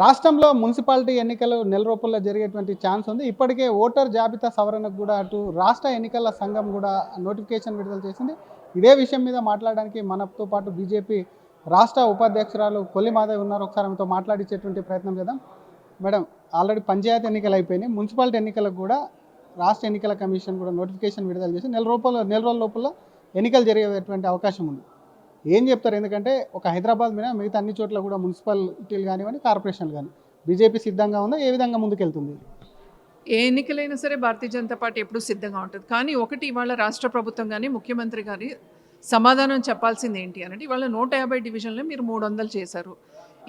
రాష్ట్రంలో మున్సిపాలిటీ ఎన్నికలు నెల రోజుల్లో జరిగేటువంటి ఛాన్స్ ఉంది. ఇప్పటికే ఓటర్ జాబితా సవరణకు కూడా అటు రాష్ట్ర ఎన్నికల సంఘం కూడా నోటిఫికేషన్ విడుదల చేసింది. ఇదే విషయం మీద మాట్లాడడానికి మనతో పాటు బీజేపీ రాష్ట్ర ఉపాధ్యక్షురాలు కొల్లి మాధవి ఉన్నారు. ఒకసారి ఆమెతో మాట్లాడించేటువంటి ప్రయత్నం చేద్దాం. మేడం, ఆల్రెడీ పంచాయతీ ఎన్నికలు అయిపోయినాయి. మున్సిపాలిటీ ఎన్నికలకు కూడా రాష్ట్ర ఎన్నికల కమిషన్ కూడా నోటిఫికేషన్ విడుదల చేసి నెల రోజుల లోపల ఎన్నికలు జరిగేటువంటి అవకాశం ఉంది. ఏం చెప్తారు? ఎందుకంటే ఒక హైదరాబాద్ మీద మిగతా అన్ని చోట్ల కూడా మున్సిపాలిటీలు కానివ్వండి, కార్పొరేషన్లు కానీ బీజేపీ సిద్ధంగా ఉందా? ఏ విధంగా ముందుకెళ్తుంది? ఏ ఎన్నికలైనా సరే భారతీయ జనతా పార్టీ ఎప్పుడూ సిద్ధంగా ఉంటుంది. కానీ ఒకటి, ఇవాళ రాష్ట్ర ప్రభుత్వం కానీ ముఖ్యమంత్రి గారి సమాధానం చెప్పాల్సింది ఏంటి అనంటే, ఇవాళ 150 డివిజన్లు మీరు 300 చేశారు.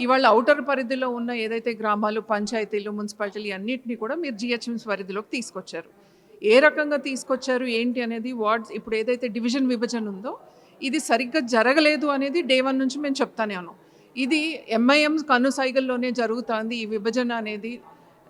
ఇవాళ ఔటర్ పరిధిలో ఉన్న ఏదైతే గ్రామాలు, పంచాయతీలు, మున్సిపాలిటీలు అన్నింటినీ కూడా మీరు జిహెచ్ఎంసీ పరిధిలోకి తీసుకొచ్చారు. ఏ రకంగా తీసుకొచ్చారు ఏంటి అనేది వార్డ్స్ ఇప్పుడు ఏదైతే డివిజన్ విభజన ఉందో ఇది సరిగ్గా జరగలేదు అనేది డే 1 నుంచి మేము చెప్తానే ఉన్నాం. ఇది ఎంఐఎం కనుసైగల్లోనే జరుగుతుంది ఈ విభజన అనేది.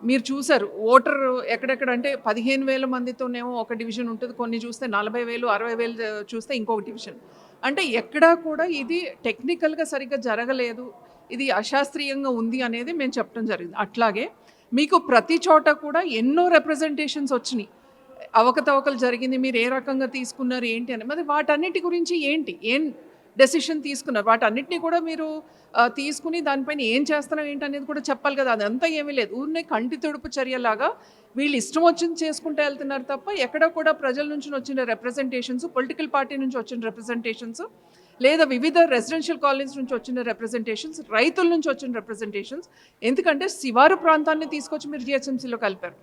మీరు చూసారు ఓటర్ ఎక్కడెక్కడ అంటే 15,000 మందితోనేమో ఒక డివిజన్ ఉంటుంది, కొన్ని చూస్తే 40,000 60,000 చూస్తే ఇంకొక డివిజన్. అంటే ఎక్కడా కూడా ఇది టెక్నికల్గా సరిగ్గా జరగలేదు, ఇది అశాస్త్రీయంగా ఉంది అనేది మేము చెప్పడం జరిగింది. అట్లాగే మీకు ప్రతి చోట కూడా ఎన్నో రిప్రజెంటేషన్స్ వచ్చినాయి, అవకతవకలు జరిగింది, మీరు ఏ రకంగా తీసుకున్నారు ఏంటి అని. మరి వాటన్నిటి గురించి ఏం డెసిషన్ తీసుకున్నారు, వాటన్నిటిని కూడా మీరు తీసుకుని దానిపైన ఏం చేస్తున్నాం ఏంటి అనేది కూడా చెప్పాలి కదా. అదంతా ఏమీ లేదు, ఊరినే కంటి తుడుపు చర్యలాగా వీళ్ళు ఇష్టం వచ్చింది చేసుకుంటూ వెళ్తున్నారు తప్ప ఎక్కడ కూడా ప్రజల నుంచి వచ్చిన రిప్రజెంటేషన్స్, పొలిటికల్ పార్టీ నుంచి వచ్చిన రిప్రజెంటేషన్స్, లేదా వివిధ రెసిడెన్షియల్ కాలనీస్ నుంచి వచ్చిన రిప్రజెంటేషన్స్, రైతుల నుంచి వచ్చిన రిప్రజెంటేషన్స్. ఎందుకంటే శివారు ప్రాంతాన్ని తీసుకొచ్చి మీరు జిహెచ్ఎంసీలో కలిపారు.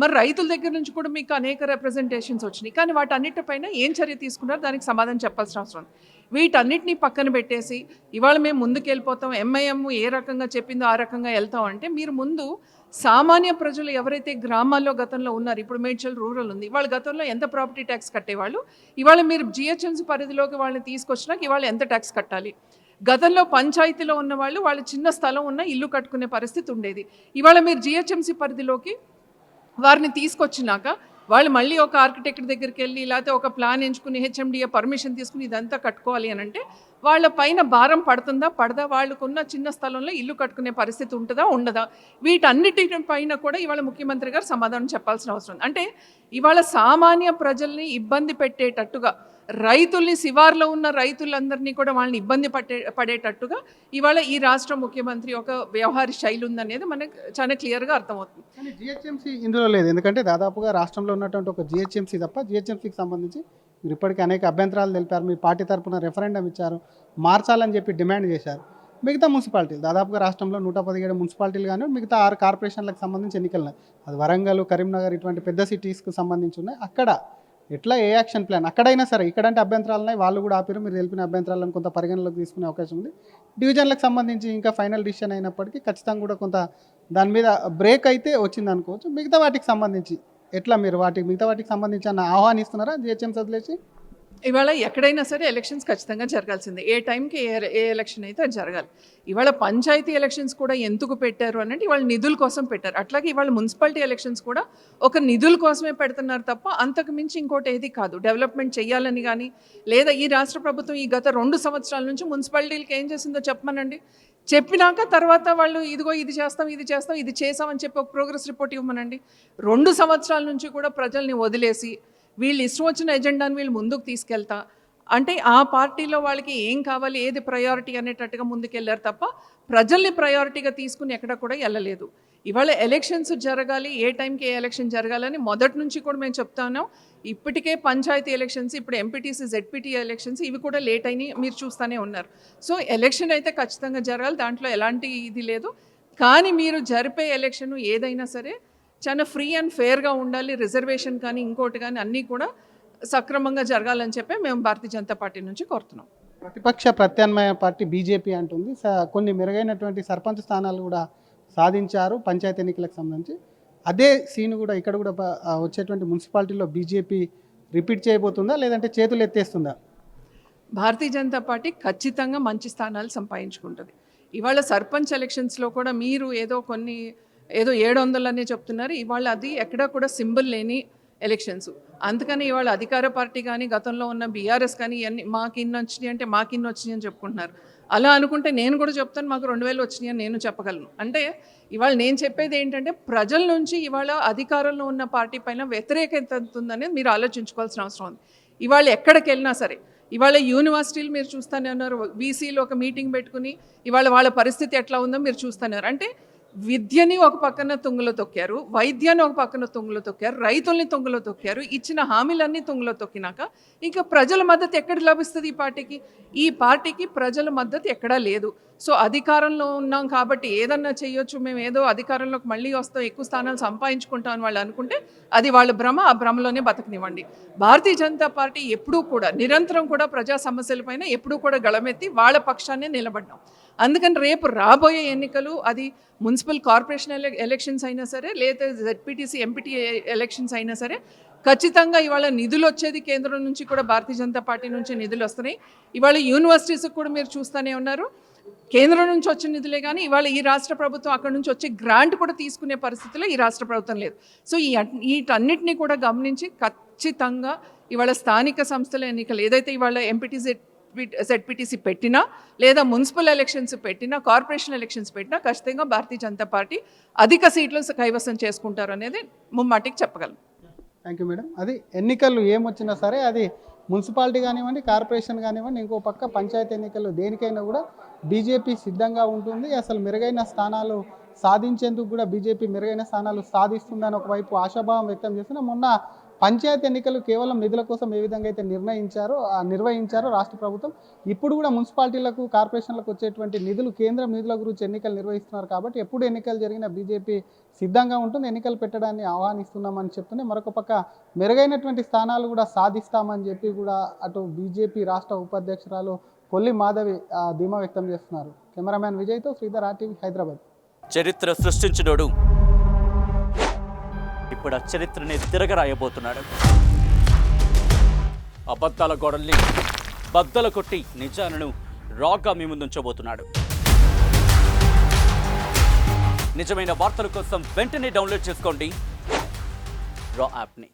మరి రైతుల దగ్గర నుంచి కూడా మీకు అనేక రిప్రజెంటేషన్స్ వచ్చినాయి. కానీ వాటన్నిటిపైన ఏం చర్య తీసుకున్నారు దానికి సమాధానం చెప్పాల్సిన అవసరం. వీటన్నిటిని పక్కన పెట్టేసి ఇవాళ మేము ముందుకు వెళ్ళిపోతాం, ఎంఐఎం ఏ రకంగా చెప్పిందో ఆ రకంగా వెళ్తాం అంటే, మీరు ముందు సామాన్య ప్రజలు ఎవరైతే గ్రామాల్లో గతంలో ఉన్నారు, ఇప్పుడు మేడ్చల్ రూరల్ ఉంది, వాళ్ళ గతంలో ఎంత ప్రాపర్టీ ట్యాక్స్ కట్టేవాళ్ళు, ఇవాళ మీరు జిహెచ్ఎంసీ పరిధిలోకి వాళ్ళని తీసుకొచ్చినాక ఇవాళ ఎంత ట్యాక్స్ కట్టాలి. గతంలో పంచాయతీలో ఉన్న వాళ్ళు చిన్న స్థలం ఉన్న ఇల్లు కట్టుకునే పరిస్థితి ఉండేది. ఇవాళ మీరు జిహెచ్ఎంసీ పరిధిలోకి వారిని తీసుకొచ్చినాక వాళ్ళు మళ్ళీ ఒక ఆర్కిటెక్ట్ దగ్గరికి వెళ్ళి లేకపోతే ఒక ప్లాన్ ఎంచుకుని హెచ్ఎండిఏ పర్మిషన్ తీసుకుని ఇదంతా కట్టుకోవాలి అని అంటే వాళ్ళ పైన భారం పడుతుందా పడదా, వాళ్ళకున్న చిన్న స్థలంలో ఇల్లు కట్టుకునే పరిస్థితి ఉంటుందా ఉండదా, వీటన్నిటి పైన కూడా ఇవాళ ముఖ్యమంత్రి గారు సమాధానం చెప్పాల్సిన అవసరం ఉంది. అంటే ఇవాళ సామాన్య ప్రజల్ని ఇబ్బంది పెట్టేటట్టుగా, రైతుల్ని, శివార్లో ఉన్న రైతులందరినీ కూడా వాళ్ళని ఇబ్బంది పడేటట్టుగా ఇవాళ ఈ రాష్ట్ర ముఖ్యమంత్రి ఒక వ్యవహార శైలి ఉందనేది మనకు చాలా క్లియర్గా అర్థమవుతుంది. కానీ జిహెచ్ఎంసీ ఇందులో లేదు. ఎందుకంటే దాదాపుగా రాష్ట్రంలో ఉన్నటువంటి ఒక జిహెచ్ఎంసీ తప్ప జిహెచ్ఎంసీకి సంబంధించి మీరు ఇప్పటికీ అనేక అభ్యంతరాలు తెలిపారు. మీ పార్టీ తరఫున రెఫరెండం ఇచ్చారు, మార్చాలని చెప్పి డిమాండ్ చేశారు. మిగతా మున్సిపాలిటీలు దాదాపుగా రాష్ట్రంలో 117 మున్సిపాలిటీలు కానీ మిగతా 6 కార్పొరేషన్లకు సంబంధించి ఎన్నికలు ఉన్నాయి. అది వరంగల్, కరీంనగర్ ఇటువంటి పెద్ద సిటీస్కి సంబంధించి ఉన్నాయి. అక్కడ ఎట్లా, ఏ యాక్షన్ ప్లాన్? అక్కడైనా సరే ఇక్కడంటే అభ్యంతరాలు ఉన్నాయి, వాళ్ళు కూడా ఆపారు. మీరు తెలిపిన అభ్యంతరాలను కొంత పరిగణలోకి తీసుకునే అవకాశం ఉంది. డివిజన్లకు సంబంధించి ఇంకా ఫైనల్ డిసిషన్ అయినప్పటికీ ఖచ్చితంగా కూడా కొంత దాని మీద బ్రేక్ అయితే వచ్చింది అనుకోవచ్చు. మిగతా వాటికి సంబంధించి ఎట్లా, మీరు మిగతా వాటికి సంబంధించి అన్న ఆహ్వానిస్తున్నారా జిహెచ్ఎంసీ వదిలేసి? ఇవాళ ఎక్కడైనా సరే ఎలక్షన్స్ ఖచ్చితంగా జరగాల్సిందే. ఏ టైంకి ఏ ఎలక్షన్ అయితే అది జరగాలి. ఇవాళ పంచాయతీ ఎలక్షన్స్ కూడా ఎందుకు పెట్టారు అంటే ఇవాళ నిధుల కోసం పెట్టారు. అట్లాగే ఇవాళ మున్సిపాలిటీ ఎలక్షన్స్ కూడా ఒక నిధుల కోసమే పెడుతున్నారు తప్ప అంతకు మించి ఇంకోటి ఏది కాదు. డెవలప్మెంట్ చేయాలని కానీ, లేదా ఈ రాష్ట్ర ప్రభుత్వం ఈ గత 2 సంవత్సరాల నుంచి మున్సిపాలిటీలకు ఏం చేసిందో చెప్పమనండి. చెప్పినాక తర్వాత వాళ్ళు ఇదిగో ఇది చేస్తాం ఇది చేసామని చెప్పి ఒక ప్రోగ్రెస్ రిపోర్ట్ ఇవ్వమనండి. 2 సంవత్సరాల నుంచి కూడా ప్రజల్ని వదిలేసి వీళ్ళు ఇష్టం వచ్చిన ఎజెండాని వీళ్ళు ముందుకు తీసుకెళ్తా అంటే ఆ పార్టీలో వాళ్ళకి ఏం కావాలి, ఏది ప్రయారిటీ అనేటట్టుగా ముందుకెళ్ళారు తప్ప ప్రజల్ని ప్రయారిటీగా తీసుకుని ఎక్కడ కూడా వెళ్ళలేదు. ఇవాళ ఎలక్షన్స్ జరగాలి, ఏ టైంకి ఏ ఎలక్షన్ జరగాలని మొదటి నుంచి కూడా మేము చెప్తాను. ఇప్పటికే పంచాయతీ ఎలక్షన్స్, ఇప్పుడు ఎంపీటీసీ, జెడ్పీటీ ఎలక్షన్స్ ఇవి కూడా లేట్ అయినాయి, మీరు చూస్తూనే ఉన్నారు. సో ఎలక్షన్ అయితే ఖచ్చితంగా జరగాలి, దాంట్లో ఎలాంటి ఇది లేదు. కానీ మీరు జరిపే ఎలక్షన్ ఏదైనా సరే చాలా ఫ్రీ అండ్ ఫెయిర్గా ఉండాలి. రిజర్వేషన్ కానీ ఇంకోటి కానీ అన్నీ కూడా సక్రమంగా జరగాలని చెప్పి మేము భారతీయ జనతా పార్టీ నుంచి కోరుతున్నాం. ప్రతిపక్ష ప్రత్యామ్నాయ పార్టీ బీజేపీ అంటుంది కొన్ని మెరుగైనటువంటి సర్పంచ్ స్థానాలు కూడా సాధించారు పంచాయతీ ఎన్నికలకు సంబంధించి. అదే సీన్ కూడా ఇక్కడ కూడా వచ్చేటువంటి మున్సిపాలిటీలో బీజేపీ రిపీట్ చేయబోతుందా, లేదంటే చేతులు ఎత్తేస్తుందా? భారతీయ జనతా పార్టీ ఖచ్చితంగా మంచి స్థానాలు సంపాదించుకుంటుంది. ఇవాళ సర్పంచ్ ఎలక్షన్స్లో కూడా మీరు ఏదో 700 అనే చెప్తున్నారు. ఇవాళ అది ఎక్కడా కూడా సింబల్ లేని ఎలక్షన్స్. అందుకని ఇవాళ అధికార పార్టీ కానీ, గతంలో ఉన్న బీఆర్ఎస్ కానీ ఇవన్నీ మాకు ఇన్ని వచ్చినాయి అంటే మాకు ఇన్ని వచ్చినాయి అని చెప్పుకుంటున్నారు. అలా అనుకుంటే నేను కూడా చెప్తాను మాకు 2000 వచ్చినాయి అని నేను చెప్పగలను. అంటే ఇవాళ నేను చెప్పేది ఏంటంటే ప్రజల నుంచి ఇవాళ అధికారంలో ఉన్న పార్టీ పైన వ్యతిరేకత ఎంత ఉందనేది మీరు ఆలోచించుకోవాల్సిన అవసరం ఉంది. ఇవాళ ఎక్కడికి వెళ్ళినా సరే, ఇవాళ యూనివర్సిటీలు మీరు చూస్తూనే ఉన్నారు, వీసీలో ఒక మీటింగ్ పెట్టుకుని ఇవాళ వాళ్ళ పరిస్థితి ఎట్లా ఉందో మీరు చూస్తున్నారు. అంటే విద్యని ఒక పక్కన తుంగలో తొక్కారు, వైద్యాన్ని ఒక పక్కన తుంగలో తొక్కారు, రైతుల్ని తుంగలో తొక్కారు, ఇచ్చిన హామీలన్నీ తుంగలో తొక్కినాక ఇంకా ప్రజల మద్దతు ఎక్కడ లభిస్తుంది ఈ పార్టీకి? ఈ పార్టీకి ప్రజల మద్దతు ఎక్కడా లేదు. సో అధికారంలో ఉన్నాం కాబట్టి ఏదన్నా చేయొచ్చు, మేము ఏదో అధికారంలోకి మళ్ళీ వస్తాం, ఎక్కువ స్థానాలు సంపాదించుకుంటాం అని వాళ్ళు అనుకుంటే అది వాళ్ళ భ్రమ, ఆ భ్రమలోనే బతకనివ్వండి. భారతీయ జనతా పార్టీ ఎప్పుడూ కూడా నిరంతరం కూడా ప్రజా సమస్యలపైన ఎప్పుడూ కూడా గళమెత్తి వాళ్ళ పక్షాన్నే నిలబడ్డాం. అందుకని రేపు రాబోయే ఎన్నికలు అది మున్సిపల్ కార్పొరేషన్ ఎలక్షన్స్ అయినా సరే, లేదా జెడ్పీటీసీ ఎంపీటీ ఎలక్షన్స్ అయినా సరే, ఖచ్చితంగా ఇవాళ నిధులు వచ్చేది కేంద్రం నుంచి కూడా భారతీయ జనతా పార్టీ నుంచి నిధులు వస్తున్నాయి. ఇవాళ యూనివర్సిటీస్కి కూడా మీరు చూస్తూనే ఉన్నారు, కేంద్రం నుంచి వచ్చిన నిధులే కానీ ఇవాళ ఈ రాష్ట్ర ప్రభుత్వం అక్కడ నుంచి వచ్చే గ్రాంట్ కూడా తీసుకునే పరిస్థితిలో ఈ రాష్ట్ర ప్రభుత్వం లేదు. సో వీటన్నిటిని కూడా గమనించి ఖచ్చితంగా ఇవాళ స్థానిక సంస్థల ఎన్నికలు ఏదైతే ఇవాళ ఎంపీటీ జెడ్పీటీసీ పెట్టినా, లేదా మున్సిపల్ ఎలక్షన్స్ పెట్టినా, కార్పొరేషన్ ఎలక్షన్స్ పెట్టినా ఖచ్చితంగా భారతీయ జనతా పార్టీ అధిక సీట్లు కైవసం చేసుకుంటారు అనేది ముమ్మాటికి చెప్పగలను. Thank you madam. అది ఎన్నికలు ఏమొచ్చినా సరే, అది మున్సిపాలిటీ కానివ్వండి, కార్పొరేషన్ కానివ్వండి, ఇంకో పక్క పంచాయతీ ఎన్నికలు దేనికైనా కూడా బీజేపీ సిద్ధంగా ఉంటుంది. అసలు మెరుగైన స్థానాలు సాధించేందుకు కూడా బీజేపీ మెరుగైన స్థానాలు సాధిస్తుందని ఒకవైపు ఆశాభావం వ్యక్తం చేసిన మొన్న పంచాయతీ ఎన్నికలు కేవలం నిధుల కోసం ఏ విధంగా అయితే నిర్వహించారో రాష్ట్ర ప్రభుత్వం, ఇప్పుడు కూడా మున్సిపాలిటీలకు కార్పొరేషన్లకు వచ్చేటువంటి నిధులు, కేంద్రం నిధుల గురించి ఎన్నికలు నిర్వహిస్తున్నారు కాబట్టి ఎప్పుడు ఎన్నికలు జరిగినా బీజేపీ సిద్ధంగా ఉంటుంది. ఎన్నికలు పెట్టడాన్ని ఆహ్వానిస్తున్నామని చెప్తూనే మరొక పక్క మెరుగైనటువంటి స్థానాలు కూడా సాధిస్తామని చెప్పి కూడా అటు బీజేపీ రాష్ట్ర ఉపాధ్యక్షురాలు కొల్లి మాధవి ధీమా వ్యక్తం చేస్తున్నారు. కెమెరామ్యాన్ విజయ్తో శ్రీధర్, RTV, హైదరాబాద్. చరిత్ర సృష్టించినోడు ఇప్పుడు ఆ చరిత్రని తిరగరాయబోతున్నాడు. అబద్ధాల గోడల్ని బద్దలు కొట్టి నిజాలను రాగా మీ ముందుంచబోతున్నాడు. నిజమైన వార్తల కోసం వెంటనే డౌన్లోడ్ చేసుకోండి రా యాప్ని.